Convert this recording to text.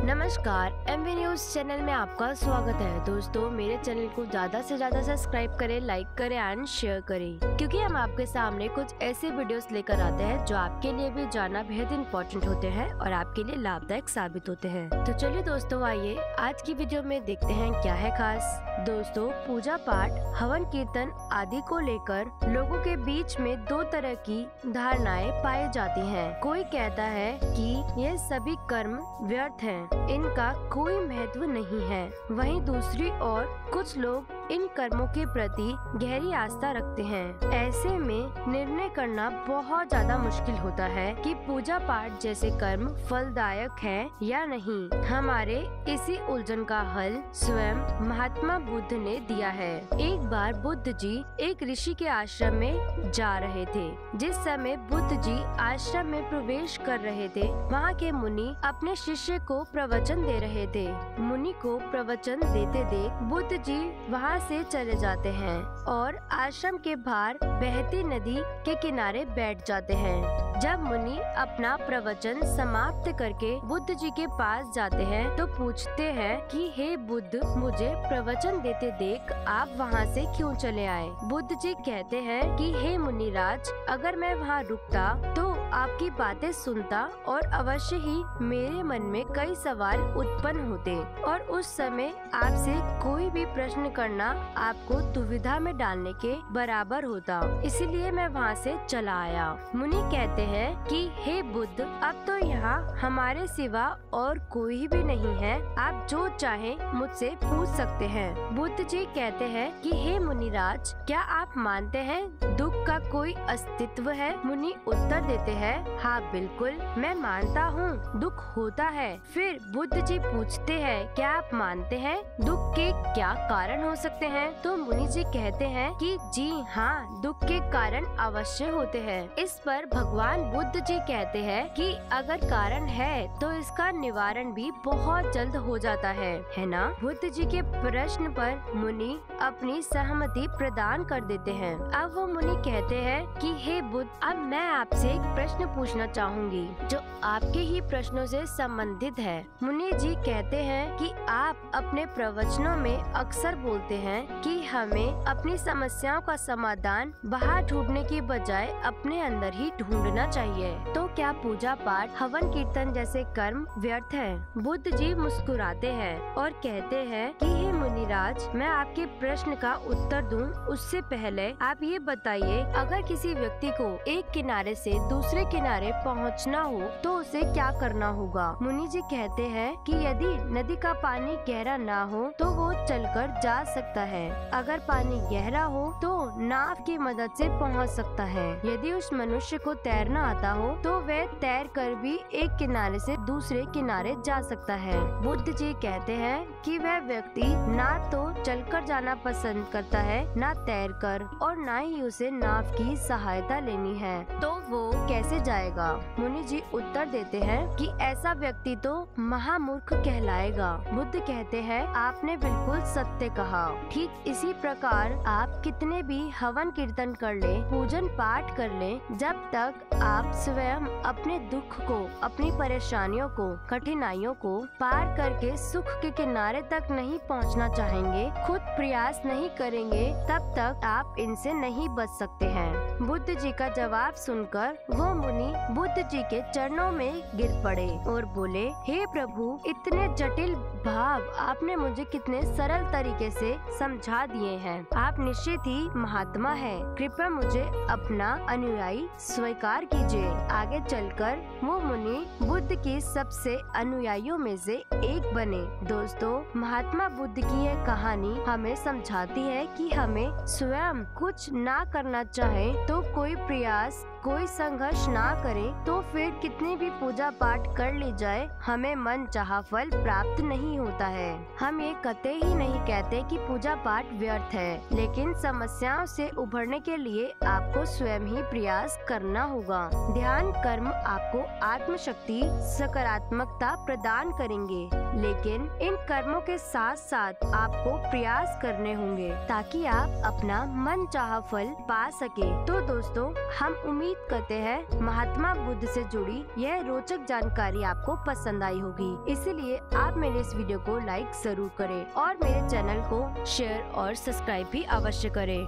नमस्कार, MV news channel में आपका स्वागत है। दोस्तों, मेरे चैनल को ज्यादा से ज्यादा सब्सक्राइब करें, लाइक करें एंड शेयर करें, क्योंकि हम आपके सामने कुछ ऐसे वीडियोस लेकर आते हैं जो आपके लिए भी जानना बेहद इम्पोर्टेंट होते हैं और आपके लिए लाभदायक साबित होते हैं। तो चलिए दोस्तों, आइए आज की वीडियो में देखते हैं क्या है खास। दोस्तों, पूजा पाठ, हवन कीर्तन आदि को लेकर लोगों के बीच में दो तरह की धारणाएं पाई जाती हैं। कोई कहता है कि ये सभी कर्म व्यर्थ हैं, इनका कोई महत्व नहीं है। वहीं दूसरी ओर कुछ लोग इन कर्मों के प्रति गहरी आस्था रखते हैं। ऐसे में निर्णय करना बहुत ज्यादा मुश्किल होता है कि पूजा पाठ जैसे कर्म फलदायक है या नहीं। हमारे इसी उलझन का हल स्वयं महात्मा बुद्ध ने दिया है। एक बार बुद्ध जी एक ऋषि के आश्रम में जा रहे थे। जिस समय बुद्ध जी आश्रम में प्रवेश कर रहे थे, वहाँ के मुनि अपने शिष्य को प्रवचन दे रहे थे। मुनि को प्रवचन देते देख बुद्ध जी वहाँ से चले जाते हैं और आश्रम के बाहर बहती नदी के किनारे बैठ जाते हैं। जब मुनि अपना प्रवचन समाप्त करके बुद्ध जी के पास जाते हैं तो पूछते हैं कि हे बुद्ध, मुझे प्रवचन देते देख आप वहाँ से क्यों चले आए? बुद्ध जी कहते हैं कि हे मुनिराज, अगर मैं वहाँ रुकता तो आपकी बातें सुनता और अवश्य ही मेरे मन में कई सवाल उत्पन्न होते और उस समय आपसे कोई भी प्रश्न करना आपको दुविधा में डालने के बराबर होता, इसीलिए मैं वहाँ से चला आया। मुनि कहते हैं कि हे बुद्ध, अब तो यहाँ हमारे सिवा और कोई भी नहीं है, आप जो चाहें मुझसे पूछ सकते हैं। बुद्ध जी कहते हैं कि हे मुनिराज, क्या आप मानते हैं दुख का कोई अस्तित्व है? मुनि उत्तर देते हैं, हाँ बिल्कुल, मैं मानता हूँ दुख होता है। फिर बुद्ध जी पूछते हैं, क्या आप मानते हैं दुख के क्या कारण हो सकते हैं? तो मुनि जी कहते हैं कि जी हाँ, दुख के कारण अवश्य होते हैं। इस पर भगवान बुद्ध जी कहते हैं कि अगर कारण है तो इसका निवारण भी बहुत जल्द हो जाता है ना? बुद्ध जी के प्रश्न पर मुनि अपनी सहमति प्रदान कर देते हैं। अब वो मुनि कहते हैं कि हे बुद्ध, अब मैं आपसे एक प्रश्न पूछना चाहूँगी जो आपके ही प्रश्नों से संबंधित है। मुनि जी कहते हैं कि आप अपने प्रवचनों में अक्सर बोलते हैं कि हमें अपनी समस्याओं का समाधान बाहर ढूंढने की बजाय अपने अंदर ही ढूंढना चाहिए। तो क्या पूजा पाठ, हवन कीर्तन जैसे कर्म व्यर्थ हैं? बुद्ध जी मुस्कुराते हैं और कहते हैं कि हे मुनिराज, मैं आपके प्रश्न का उत्तर दूं उससे पहले आप ये बताइए, अगर किसी व्यक्ति को एक किनारे से दूसरे किनारे पहुंचना हो तो उसे क्या करना होगा? मुनि जी कहते हैं कि यदि नदी का पानी गहरा ना हो तो वो चलकर जा सकता है। अगर पानी गहरा हो तो नाव की मदद से पहुंच सकता है। यदि उस मनुष्य को तैरना आता हो तो वह तैर कर भी एक किनारे से दूसरे किनारे जा सकता है। बुद्ध जी कहते हैं कि वह व्यक्ति ना तो चलकर जाना पसंद करता है, ना तैरकर, और ना ही उसे नाव की सहायता लेनी है, तो वो कैसे जाएगा? मुनि जी उत्तर देते हैं कि ऐसा व्यक्ति तो महामूर्ख कहलाएगा। बुद्ध कहते हैं, आपने बिल्कुल सत्य कहा। ठीक इसी प्रकार आप कितने भी हवन कीर्तन कर ले, पूजन पाठ कर ले, जब तक आप स्वयं अपने दुख को, अपनी परेशानियों को, कठिनाइयों को पार करके सुख के किनारे तक नहीं पहुंचना चाहेंगे, खुद प्रयास नहीं करेंगे, तब तक आप इनसे नहीं बच सकते हैं। बुद्ध जी का जवाब सुनकर वो मुनि बुद्ध जी के चरणों में गिर पड़े और बोले, हे प्रभु, इतने जटिल भाव आपने मुझे कितने सरल तरीके से समझा दिए हैं। आप निश्चित ही महात्मा हैं। कृपया मुझे अपना अनुयायी स्वीकार कीजिए। आगे चलकर वो मुनि बुद्ध की सबसे अनुयायियों में से एक बने। दोस्तों, महात्मा बुद्ध की यह कहानी हमें समझाती है कि हमें स्वयं कुछ ना करना चाहे तो कोई प्रयास, कोई संघर्ष ना करे तो फिर कितनी भी पूजा पाठ कर ली जाए, हमें मन चाहा फल प्राप्त नहीं होता है। हम ये कतई ही नहीं कहते कि पूजा पाठ व्यर्थ है, लेकिन समस्याओं से उभरने के लिए आपको स्वयं ही प्रयास करना होगा। ध्यान कर्म आपको आत्मशक्ति, सकारात्मकता प्रदान करेंगे, लेकिन इन कर्मों के साथ साथ आपको प्रयास करने होंगे ताकि आप अपना मन चाहा फल पा सके। तो दोस्तों, हम उम्मीद उम्मीद करते हैं महात्मा बुद्ध से जुड़ी यह रोचक जानकारी आपको पसंद आई होगी। इसीलिए आप मेरे इस वीडियो को लाइक जरूर करें और मेरे चैनल को शेयर और सब्सक्राइब भी अवश्य करें।